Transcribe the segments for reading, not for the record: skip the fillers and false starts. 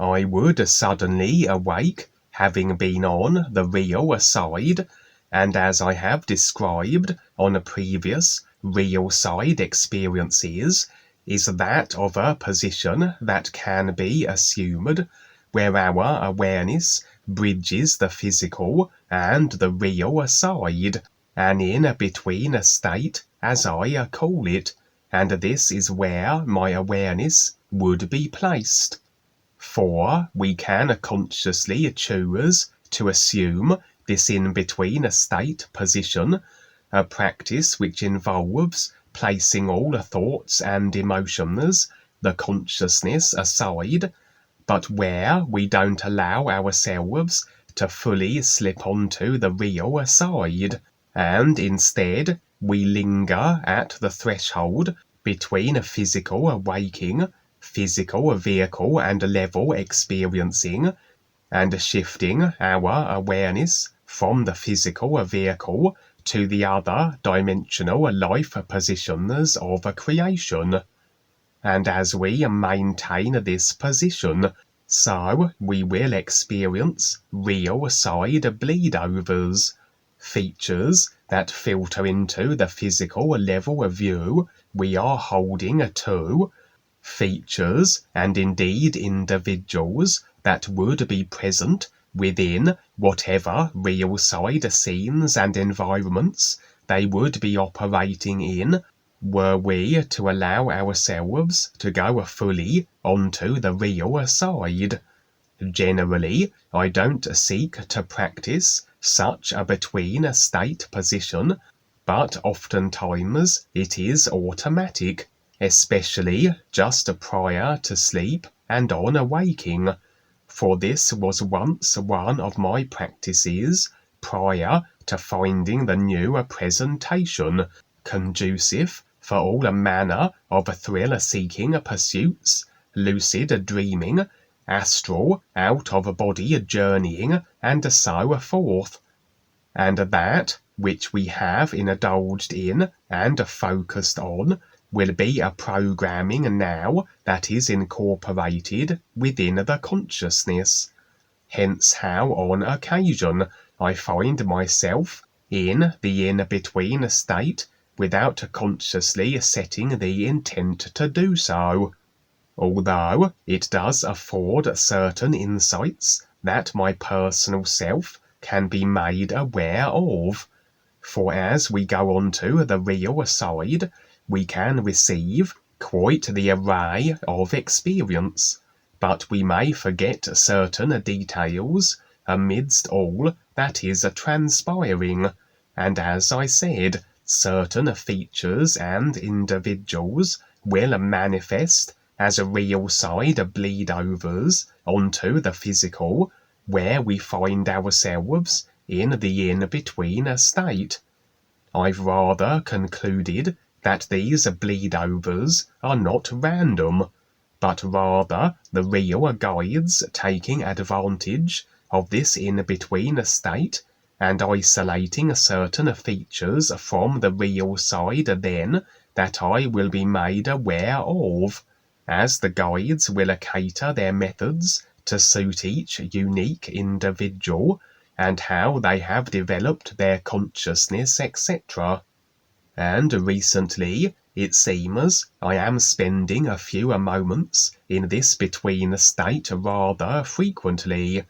I would suddenly awake, having been on the real side, and as I have described on previous real side experiences, is that of a position that can be assumed, where our awareness bridges the physical and the real side, an in-between state, as I call it, and this is where my awareness would be placed. For we can consciously choose to assume this in-between state position, a practice which involves placing all thoughts and emotions, the consciousness aside, but where we don't allow ourselves to fully slip onto the real side, and instead we linger at the threshold between physical waking, physical vehicle and level experiencing, and shifting our awareness from the physical vehicle to the other dimensional life positions of creation. And as we maintain this position, so we will experience real side bleedovers, features that filter into the physical level of view we are holding to, features and indeed individuals that would be present within whatever real side scenes and environments they would be operating in, were we to allow ourselves to go fully onto the real side. Generally, I don't seek to practice such a between state position, but oftentimes it is automatic, especially just prior to sleep and on awaking, for this was once one of my practices prior to finding the new presentation conducive for all manner of thrill-seeking pursuits, lucid dreaming, astral out-of-body journeying, and so forth, and that which we have indulged in and focused on will be a programming now that is incorporated within the consciousness. Hence how on occasion I find myself in the in-between state without consciously setting the intent to do so, although it does afford certain insights that my personal self can be made aware of. For as we go on to the real side, we can receive quite the array of experience, but we may forget certain details amidst all that is transpiring, and as I said, certain features and individuals will manifest as real side bleedovers onto the physical, where we find ourselves in the in-between state. I've rather concluded that these bleedovers are not random, but rather the real guides taking advantage of this in-between state and isolating certain features from the real side then that I will be made aware of, as the guides will cater their methods to suit each unique individual and how they have developed their consciousness, etc. And recently, it seems, I am spending a few moments in this between state rather frequently,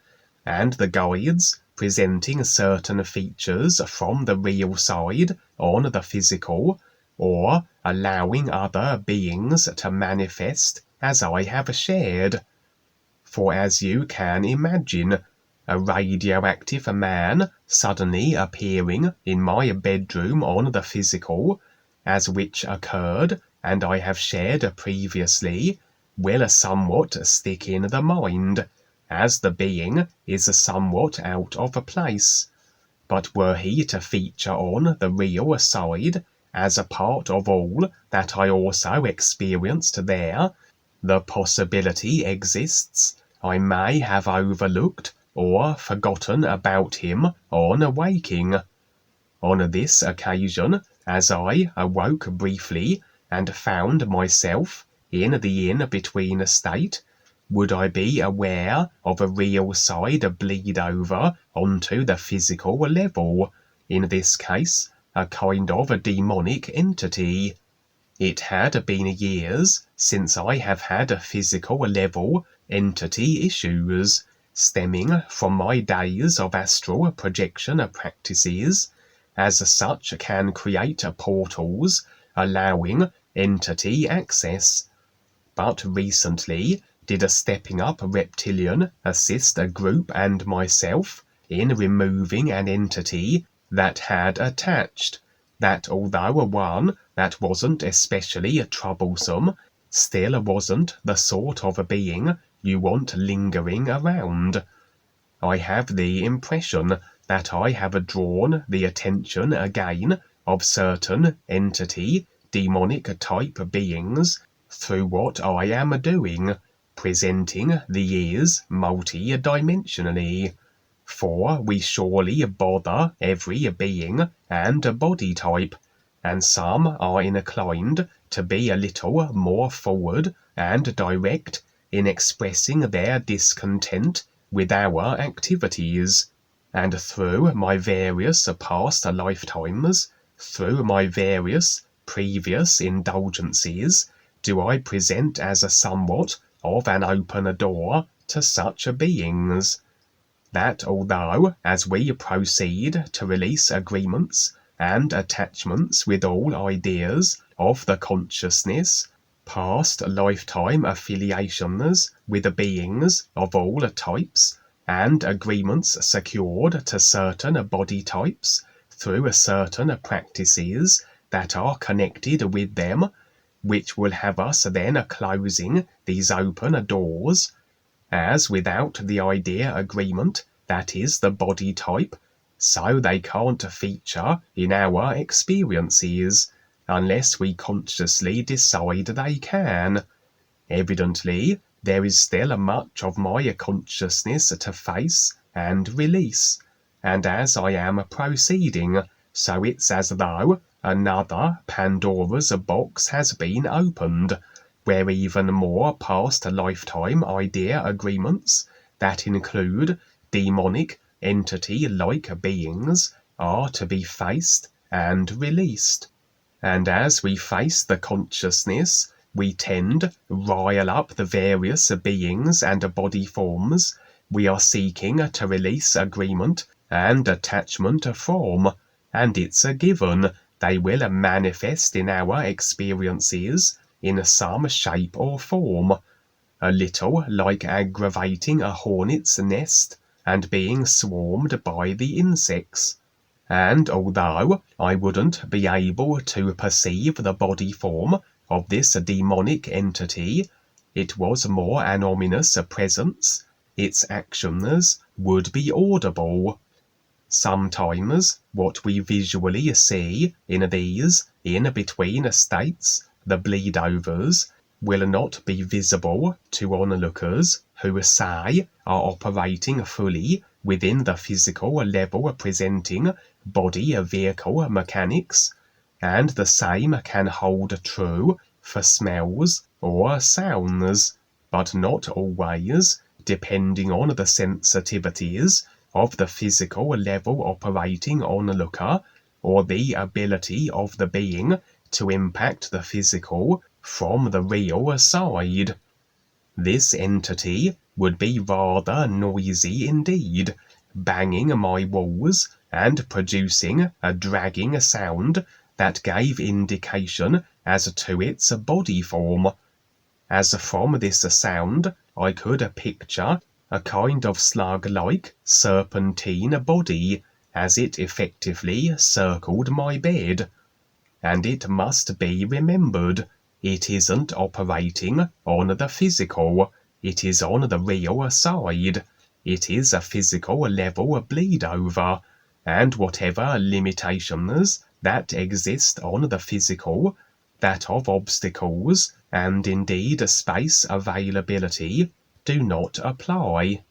and the guides presenting certain features from the real side on the physical, or allowing other beings to manifest as I have shared. For as you can imagine, a radioactive man suddenly appearing in my bedroom on the physical, as which occurred and I have shared previously, will somewhat stick in the mind, as the being is somewhat out of place. But were he to feature on the real side as a part of all that I also experienced there, the possibility exists I may have overlooked or forgotten about him on awaking. On this occasion, as I awoke briefly and found myself in the in-between state, would I be aware of a real side bleed over onto the physical level, in this case, a kind of a demonic entity. It had been years since I have had a physical level entity issues, stemming from my days of astral projection practices, as such can create portals allowing entity access. But recently did a StepUP reptilian assist a group and myself in removing an entity that had attached, that although one that wasn't especially troublesome, still wasn't the sort of being you want lingering around. I have the impression that I have drawn the attention again of certain entity, demonic type beings through what I am doing, presenting the ears multi-dimensionally. For we surely bother every being and body type, and some are inclined to be a little more forward and direct in expressing their discontent with our activities. And through my various past lifetimes, through my various previous indulgences, do I present as a somewhat of an open door to such beings, that although as we proceed to release agreements and attachments with all ideas of the consciousness, past lifetime affiliations with beings of all types, and agreements secured to certain body types through certain practices that are connected with them, which will have us then closing these open doors, as without the idea agreement that is the body type, so they can't feature in our experiences unless we consciously decide they can. Evidently, there is still much of my consciousness to face and release, and as I am proceeding, so it's as though another Pandora's box has been opened, where even more past lifetime idea agreements that include demonic entity-like beings are to be faced and released. And as we face the consciousness, we tend rile up the various beings and body forms we are seeking to release agreement and attachment from, and it's a given they will manifest in our experiences in some shape or form, a little like aggravating a hornet's nest and being swarmed by the insects. And although I wouldn't be able to perceive the body form of this demonic entity, it was more an ominous presence, its actions would be audible. Sometimes what we visually see in these in-between states, the bleed-overs, will not be visible to onlookers who say are operating fully within the physical level presenting body-vehicle mechanics, and the same can hold true for smells or sounds, but not always, depending on the sensitivities of the physical level operating onlooker, or the ability of the being to impact the physical from the real side. This entity would be rather noisy indeed, banging my walls and producing a dragging sound that gave indication as to its body form. As from this sound I could picture a kind of slug-like serpentine body as it effectively circled my bed. And it must be remembered, it isn't operating on the physical, it is on the real side. It is a physical level bleed-over, and whatever limitations that exist on the physical, that of obstacles, and indeed space availability, do not apply.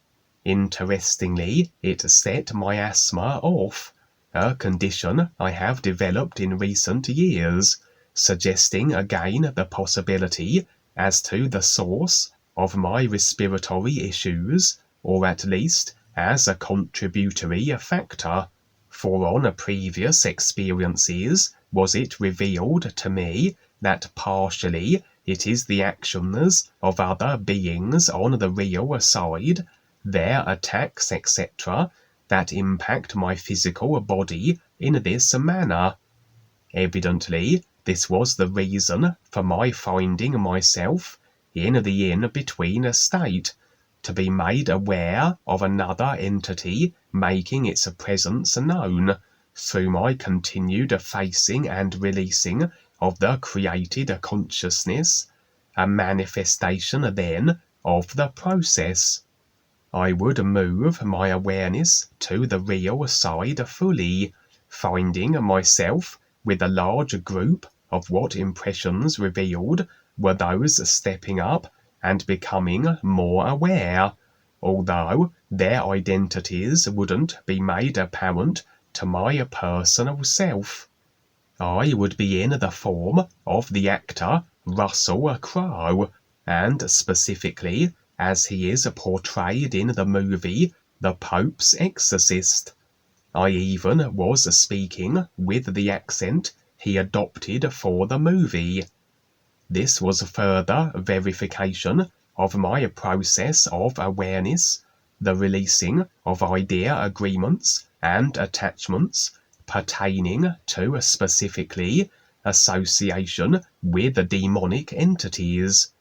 Interestingly, it set my asthma off, a condition I have developed in recent years, suggesting again the possibility as to the source of my respiratory issues, or at least as a contributory factor. For on previous experiences was it revealed to me that partially it is the actions of other beings on the real side, their attacks, etc., that impact my physical body in this manner. Evidently, this was the reason for my finding myself in the in-between state, to be made aware of another entity making its presence known, through my continued facing and releasing of the created consciousness, a manifestation then of the process. I would move my awareness to the real side fully, finding myself with a large group of what impressions revealed were those stepping up and becoming more aware, although their identities wouldn't be made apparent to my personal self. I would be in the form of the actor Russell Crowe, and specifically as he is portrayed in the movie The Pope's Exorcist. I even was speaking with the accent he adopted for the movie. This was further verification of my process of awareness, the releasing of idea agreements and attachments pertaining to specifically association with demonic entities.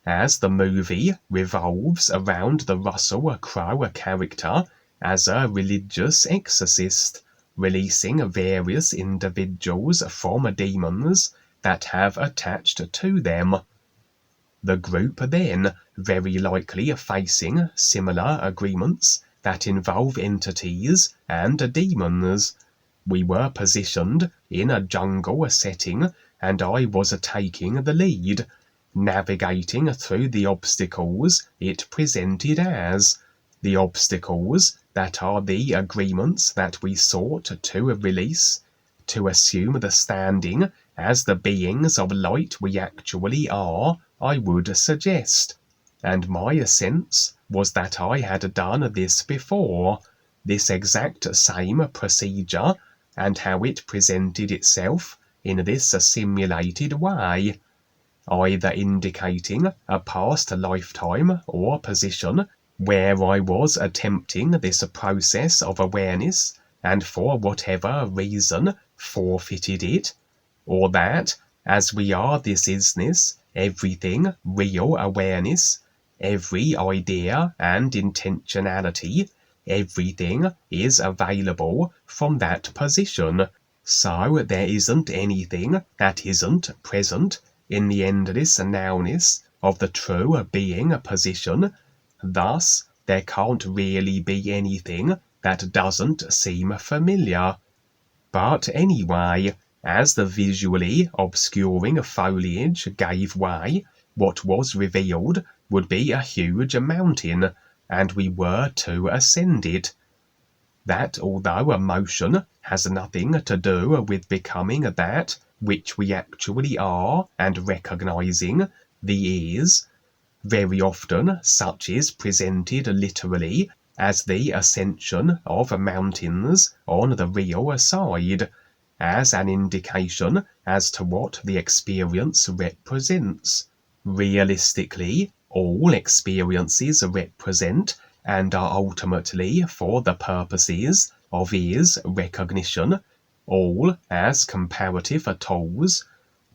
As the movie revolves around the Russell Crowe character as a religious exorcist, releasing various individuals from demons that have attached to them. The group then very likely facing similar agreements that involve entities and demons. We were positioned in a jungle setting, and I was taking the lead, navigating through the obstacles it presented as the obstacles that are the agreements that we sought to release, to assume the standing as the beings of light we actually are, I would suggest. And my sense was that I had done this before, this exact same procedure, and how it presented itself in this simulated way, either indicating a past lifetime or position where I was attempting this process of awareness and for whatever reason forfeited it, or that, as we are this isness, everything real awareness, every idea and intentionality, everything is available from that position, so there isn't anything that isn't present in the endless nowness of the true being position. Thus, there can't really be anything that doesn't seem familiar. But anyway, as the visually obscuring foliage gave way, what was revealed would be a huge mountain, and we were to ascend it. That although emotion has nothing to do with becoming that which we actually are and recognizing the is, very often such is presented literally as the ascension of mountains on the real side, as an indication as to what the experience represents. Realistically, all experiences represent and are ultimately for the purposes of is recognition, all as comparative tools,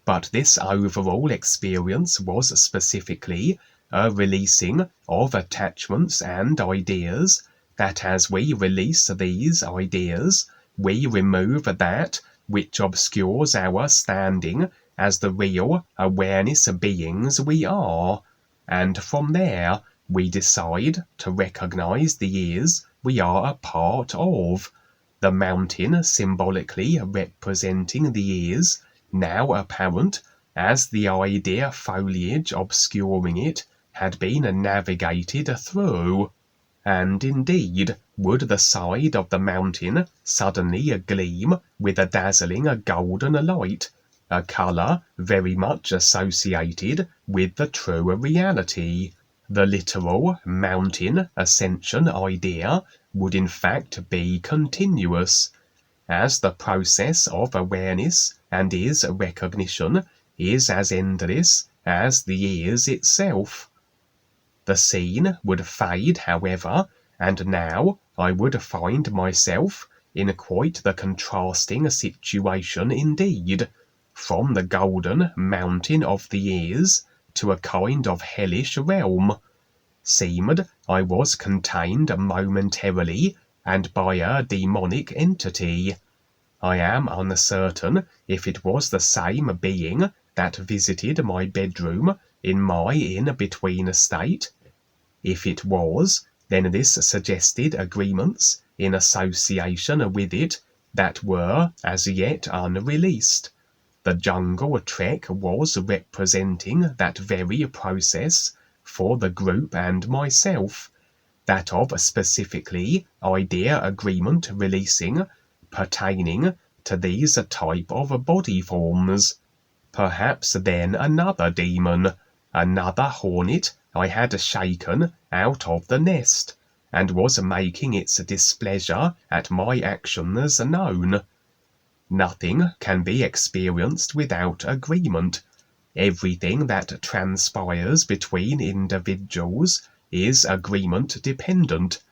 but this overall experience was specifically a releasing of attachments and ideas, that as we release these ideas, we remove that which obscures our standing as the real awareness beings we are, and from there we decide to recognize the is we are a part of, the mountain symbolically representing the is, now apparent as the idea foliage obscuring it had been navigated through. And indeed, would the side of the mountain suddenly gleam with a dazzling golden light, a colour very much associated with the true reality. The literal mountain ascension idea would in fact be continuous, as the process of awareness and is recognition is as endless as the ears itself. The scene would fade, however, and now I would find myself in quite the contrasting situation indeed, from the golden mountain of the ears to a kind of hellish realm. Seemed I was contained momentarily and by a demonic entity. I am uncertain if it was the same being that visited my bedroom in my in-between state. If it was, then this suggested agreements in association with it that were as yet unreleased. The jungle trek was representing that very process for the group and myself, that of specifically idea agreement releasing pertaining to these type of body forms. Perhaps then another demon, another hornet I had shaken out of the nest, and was making its displeasure at my actions known. Nothing can be experienced without agreement. Everything that transpires between individuals is agreement dependent.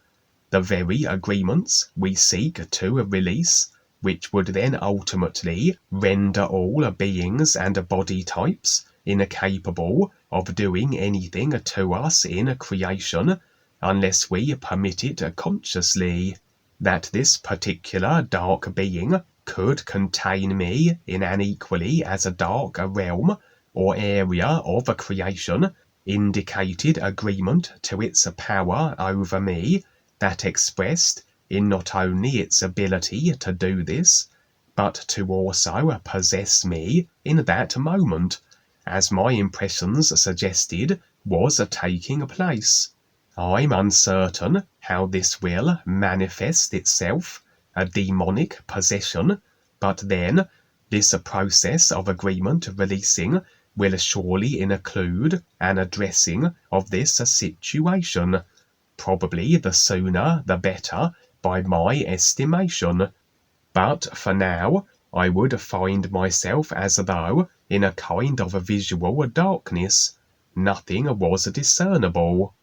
The very agreements we seek to release, which would then ultimately render all beings and body types incapable of doing anything to us in creation, unless we permit it consciously. That this particular dark being could contain me in an equally as dark realm or area of creation indicated agreement to its power over me, that expressed in not only its ability to do this, but to also possess me in that moment, as my impressions suggested was taking place. I'm uncertain how this will manifest itself, a demonic possession, but then this process of agreement releasing will surely include an addressing of this situation, probably the sooner the better by my estimation. But for now I would find myself as though in a kind of visual darkness. Nothing was discernible.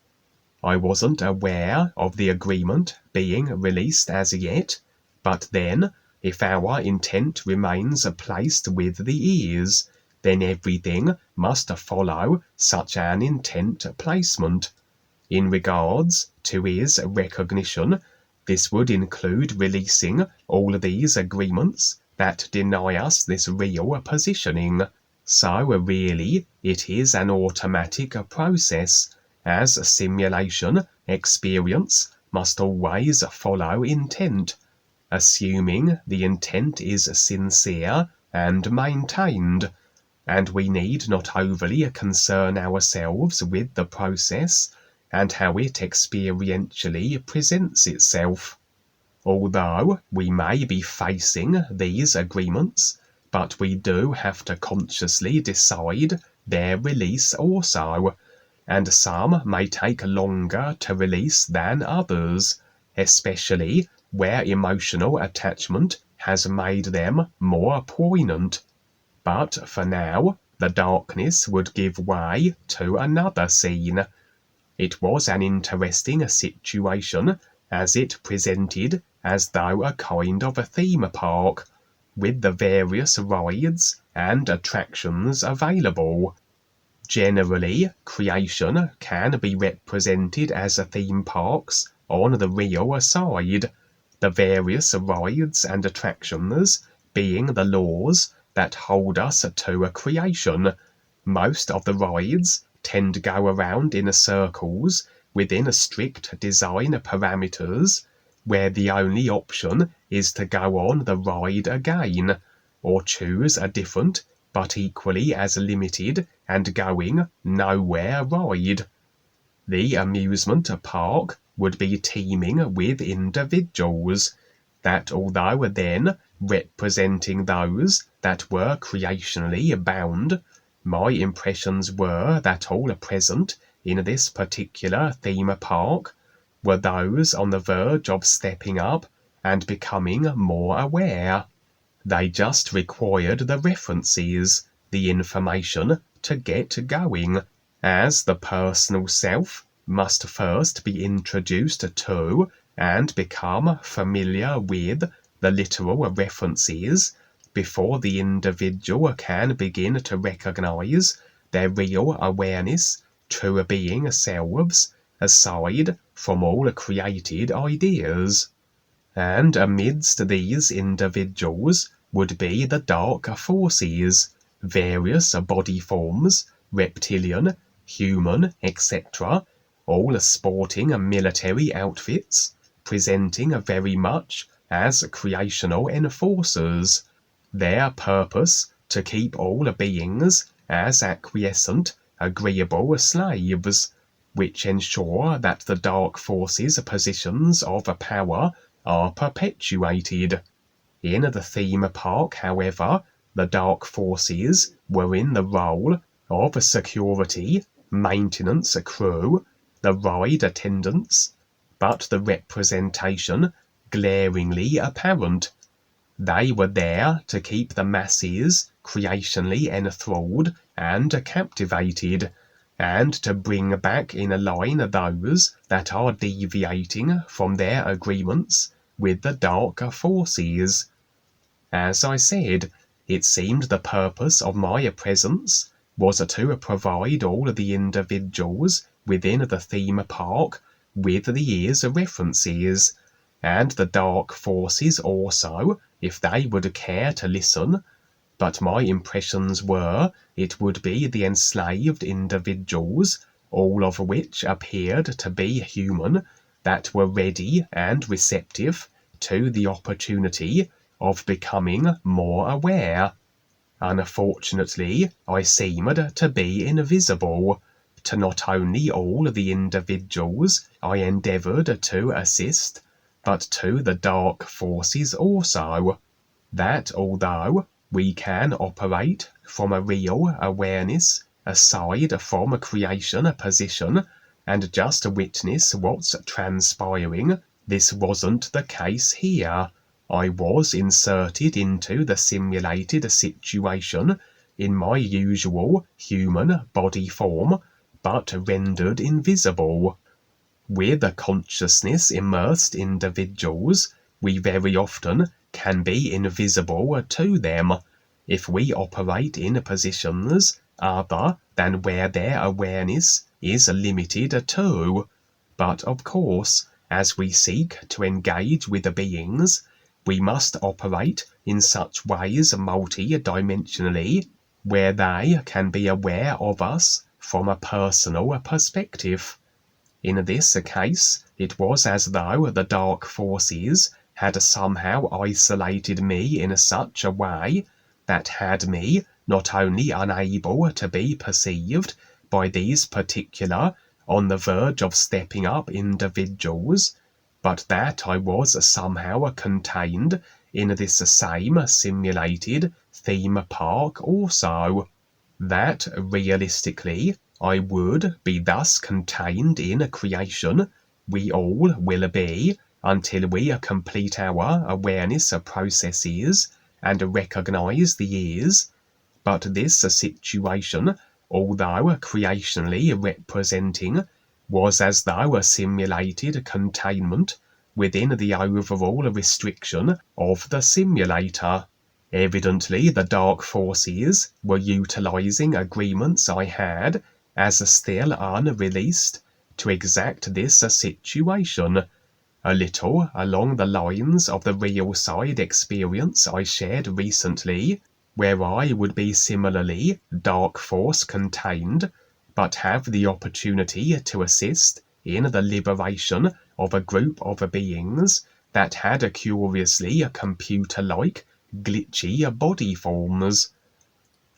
I wasn't aware of the agreement being released as yet, but then, if our intent remains placed with the ears, then everything must follow such an intent placement. In regards to his recognition, this would include releasing all these agreements that deny us this real positioning. So really, it is an automatic process, as simulation experience must always follow intent, assuming the intent is sincere and maintained, and we need not overly concern ourselves with the process and how it experientially presents itself. Although we may be facing these agreements, but we do have to consciously decide their release also, and some may take longer to release than others, especially where emotional attachment has made them more poignant. But for now, the darkness would give way to another scene. It was an interesting situation, as it presented as though a kind of a theme park, with the various rides and attractions available. Generally, creation can be represented as theme parks on the real side, the various rides and attractions being the laws that hold us to a creation. Most of the rides tend to go around in circles within strict design parameters, where the only option is to go on the ride again, or choose a different but equally as limited and going nowhere ride. The amusement park would be teeming with individuals that, although then representing those that were creationally bound, my impressions were that all present in this particular theme park were those on the verge of stepping up and becoming more aware. They just required the references, the information to get going, as the personal self must first be introduced to and become familiar with the literal references before the individual can begin to recognize their real awareness, true being selves, aside from all created ideas. And amidst these individuals would be the dark forces, various body forms, reptilian, human, etc., all sporting military outfits, presenting very much as creational enforcers, their purpose to keep all beings as acquiescent, agreeable slaves, which ensure that the dark forces' positions of power are perpetuated. In the theme park, however, the dark forces were in the role of security, maintenance crew, the ride attendants, but the representation glaringly apparent. They were there to keep the masses creationally enthralled and captivated, and to bring back in line those that are deviating from their agreements with the dark forces. As I said, it seemed the purpose of my presence was to provide all the individuals within the theme park with these references, and the dark forces also, if they would care to listen. But my impressions were it would be the enslaved individuals, all of which appeared to be human, that were ready and receptive to the opportunity of becoming more aware. Unfortunately, I seemed to be invisible to not only all the individuals I endeavoured to assist, but to the dark forces also, that although we can operate from a real awareness aside from a creation position and just witness what's transpiring, this wasn't the case here. I was inserted into the simulated situation in my usual human body form, but rendered invisible. With a consciousness immersed individuals, we very often can be invisible to them if we operate in positions other than where their awareness is limited to. But of course, as we seek to engage with the beings, we must operate in such ways multi-dimensionally where they can be aware of us from a personal perspective. In this case, it was as though the dark forces had somehow isolated me in such a way that had me not only unable to be perceived by these particular on the verge of stepping up individuals, but that I was somehow contained in this same simulated theme park also. That realistically I would be thus contained in creation, we all will be, until we complete our awareness processes and recognize the ears. But this situation, although creationally representing, was as though a simulated containment within the overall restriction of the simulator. Evidently, the dark forces were utilizing agreements I had as still unreleased to exact this situation, a little along the lines of the real side experience I shared recently, where I would be similarly dark force contained, but have the opportunity to assist in the liberation of a group of beings that had curiously computer-like, glitchy body forms.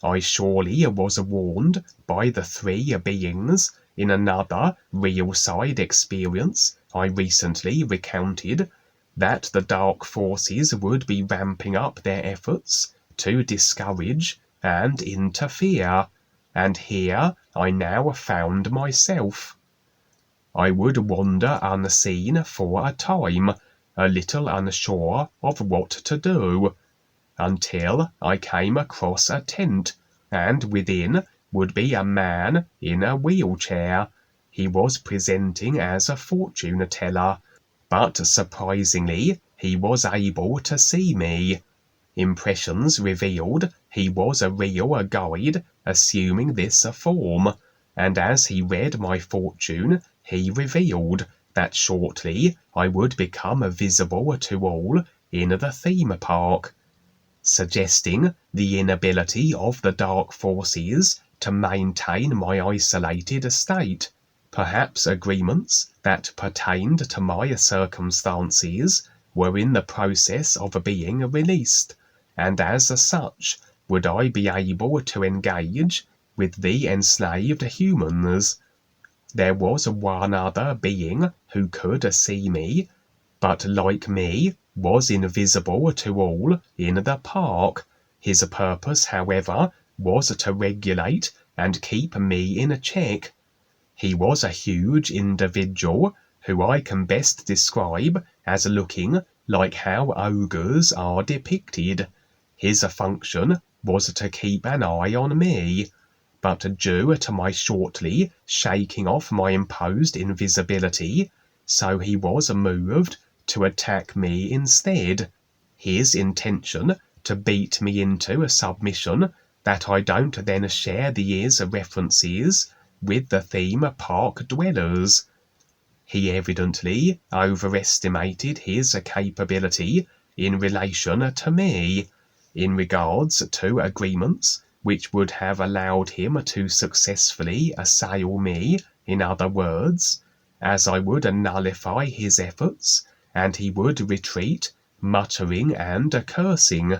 I surely was warned by the three beings in another real side experience I recently recounted that the dark forces would be ramping up their efforts to discourage and interfere, and here I now found myself. I would wander unseen for a time, a little unsure of what to do, until I came across a tent, and within would be a man in a wheelchair. He was presenting as a fortune teller, but surprisingly he was able to see me. Impressions revealed he was a real guide, assuming this form, and as he read my fortune, he revealed that shortly I would become visible to all in the theme park, suggesting the inability of the dark forces to maintain my isolated state. Perhaps agreements that pertained to my circumstances were in the process of being released, and as such would I be able to engage with the enslaved humans. There was one other being who could see me, but like me was invisible to all in the park. His purpose, however, was to regulate and keep me in check. He was a huge individual who I can best describe as looking like how ogres are depicted. His function was to keep an eye on me, but due to my shortly shaking off my imposed invisibility, so he was moved to attack me instead. His intention to beat me into a submission that I don't then share these references with the theme park dwellers. He evidently overestimated his capability in relation to me, in regards to agreements which would have allowed him to successfully assail me, in other words, as I would nullify his efforts, and he would retreat, muttering and cursing.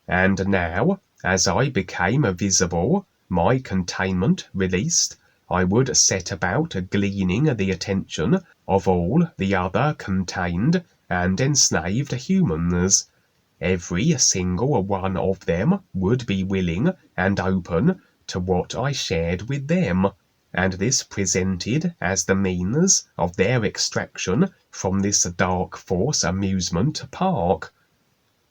And now, as I became visible, my containment released, I would set about gleaning the attention of all the other contained and enslaved humans. Every single one of them would be willing and open to what I shared with them, and this presented as the means of their extraction from this dark force amusement park.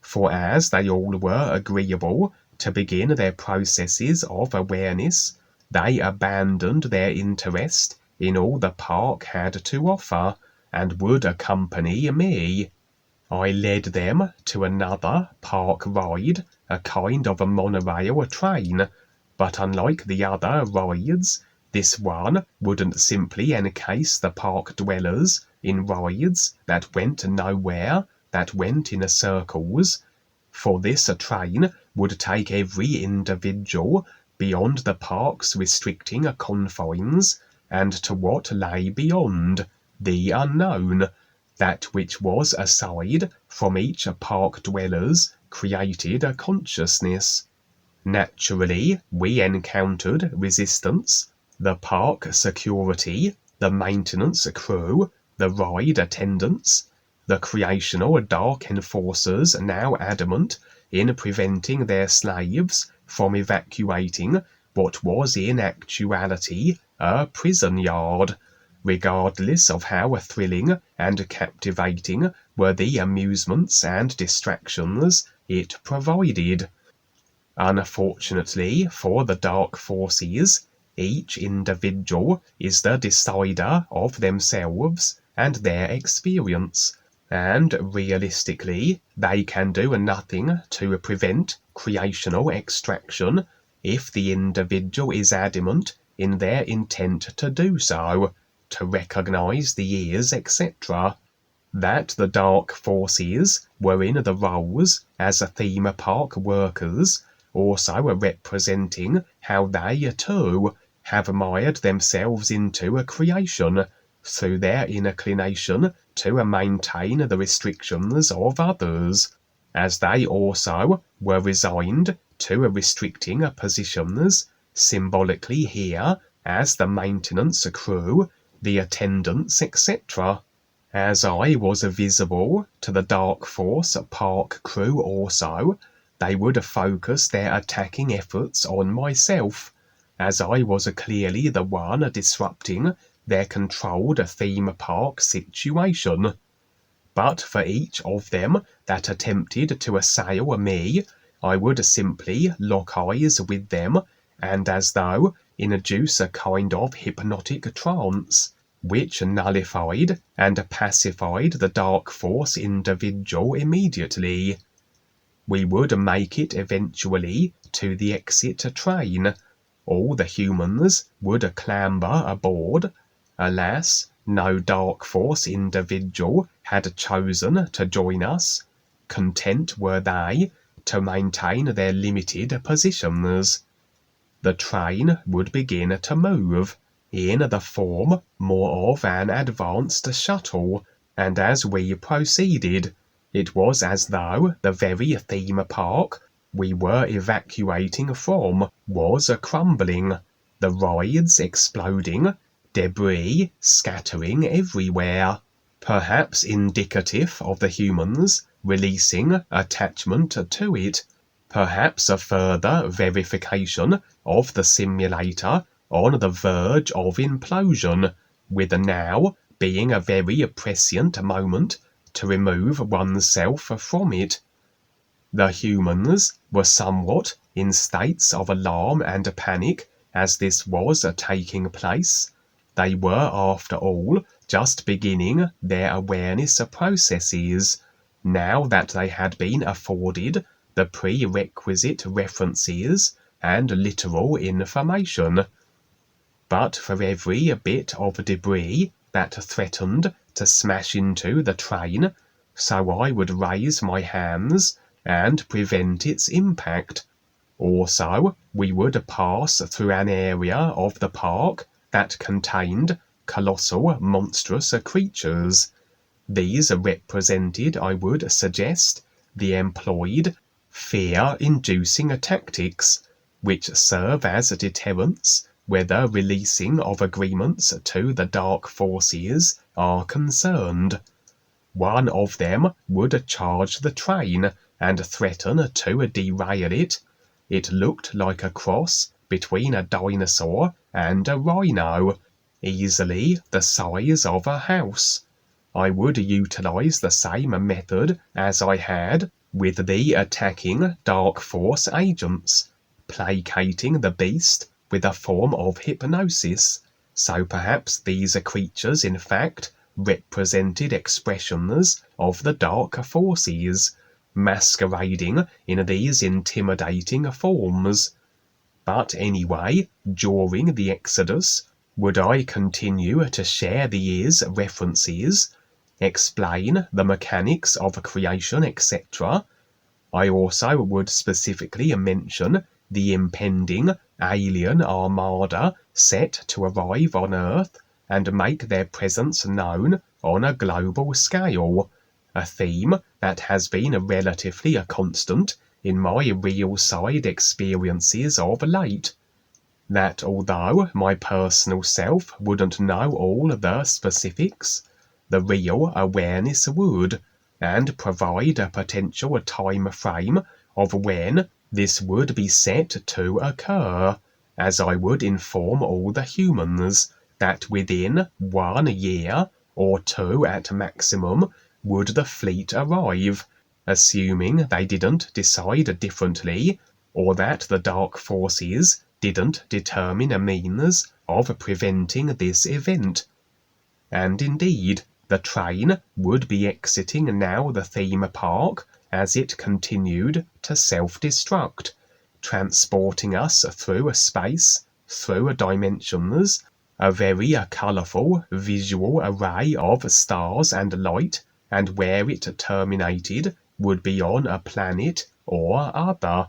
For as they all were agreeable to begin their processes of awareness, they abandoned their interest in all the park had to offer, and would accompany me. I led them to another park ride, a kind of a monorail train, but unlike the other rides, this one wouldn't simply encase the park dwellers in rides that went nowhere, that went in circles, for this train would take every individual beyond the park's restricting confines, and to what lay beyond, the unknown, that which was aside from each park dweller's created consciousness. Naturally, we encountered resistance. The park security, the maintenance crew, the ride attendants, the creational dark enforcers now adamant in preventing their slaves from evacuating what was in actuality a prison yard, regardless of how thrilling and captivating were the amusements and distractions it provided. Unfortunately for the dark forces, each individual is the decider of themselves and their experience, and realistically they can do nothing to prevent creational extraction if the individual is adamant in their intent to do so, to recognize the ears, etc. That the dark forces were in the roles as theme park workers, also representing how they too have mired themselves into a creation through their inclination to maintain the restrictions of others, as they also were resigned to restricting positions, symbolically here as the maintenance crew, the attendants, etc. As I was visible to the dark force park crew also, they would focus their attacking efforts on myself. as I was clearly the one disrupting their controlled theme park situation. But for each of them that attempted to assail me, I would simply lock eyes with them and as though induce a kind of hypnotic trance, which nullified and pacified the dark force individual immediately. We would make it eventually to the exit train. All the humans would clamber aboard. Alas, no dark force individual had chosen to join us. Content were they to maintain their limited positions. The train would begin to move, in the form more of an advanced shuttle, and as we proceeded, it was as though the very theme park we were evacuating from was crumbling, the rides exploding, debris scattering everywhere, perhaps indicative of the humans releasing attachment to it, perhaps a further verification of the simulator on the verge of implosion, with now being a very prescient moment to remove oneself from it. The humans were somewhat in states of alarm and panic as this was taking place. They were, after all, just beginning their awareness processes, now that they had been afforded the prerequisite references and literal information. But for every bit of debris that threatened to smash into the train, so I would raise my hands and prevent its impact. Also, we would pass through an area of the park that contained colossal monstrous creatures. These represented, I would suggest, the employed fear-inducing tactics, which serve as deterrents where the releasing of agreements to the dark forces are concerned. One of them would charge the train and threaten to derail it. It looked like a cross between a dinosaur and a rhino, easily the size of a house. I would utilize the same method as I had with the attacking dark force agents, placating the beast with a form of hypnosis. So perhaps these creatures in fact represented expressions of the dark forces, masquerading in these intimidating forms. But anyway, during the Exodus, would I continue to share these references, explain the mechanics of creation, etc. I also would specifically mention the impending alien armada set to arrive on Earth and make their presence known on a global scale, a theme that has been relatively a constant in my real side experiences of late. That although my personal self wouldn't know all the specifics, the real awareness would, and provide a potential time frame of when this would be set to occur, as I would inform all the humans that within 1 year or 2 at maximum would the fleet arrive, assuming they didn't decide differently, or that the dark forces didn't determine a means of preventing this event. And indeed, the train would be exiting now the theme park as it continued to self-destruct, transporting us through space, through dimensions, a very colourful visual array of stars and light, and where it terminated would be on a planet or other.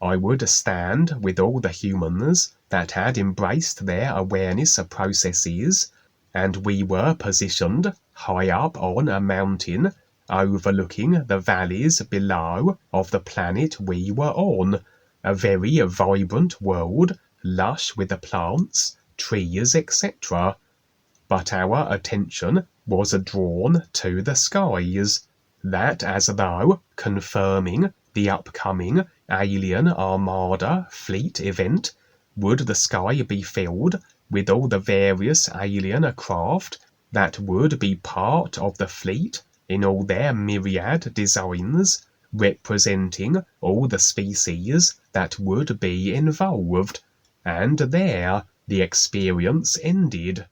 I would stand with all the humans that had embraced their awareness processes, and we were positioned high up on a mountain overlooking the valleys below of the planet we were on, a very vibrant world, lush with plants, trees, etc. But our attention was drawn to the skies, that as though confirming the upcoming alien armada fleet event, would the sky be filled with all the various alien craft that would be part of the fleet in all their myriad designs, representing all the species that would be involved, and there the experience ended.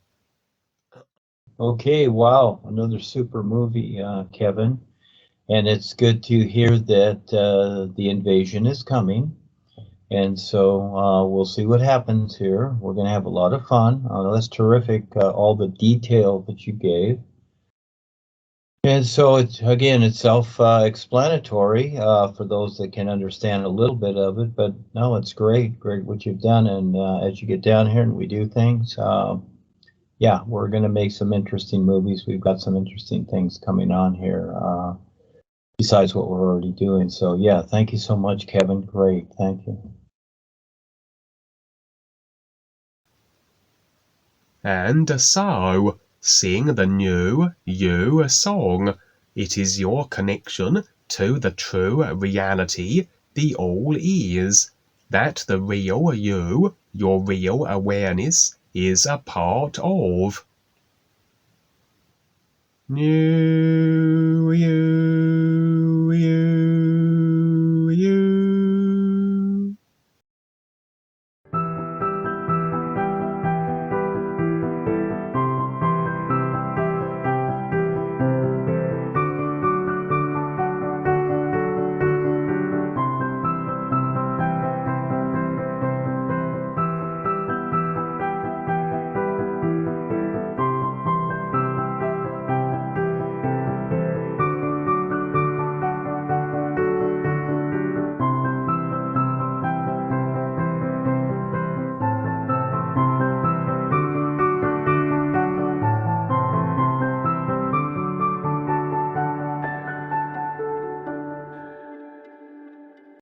Okay, wow, another super movie, Kevin. And it's good to hear that the invasion is coming. And so we'll see what happens here. We're going to have a lot of fun. That's terrific, all the detail that you gave. And so it's self-explanatory for those that can understand a little bit of it. But no, it's great what you've done. And as you get down here and we do things, yeah, we're going to make some interesting movies. We've got some interesting things coming on here besides what we're already doing. So yeah, thank you so much, Kevin. Great, thank you. And so, sing the new you song. It is your connection to the true reality, the all is. That the real you, your real awareness, is a part of. New you.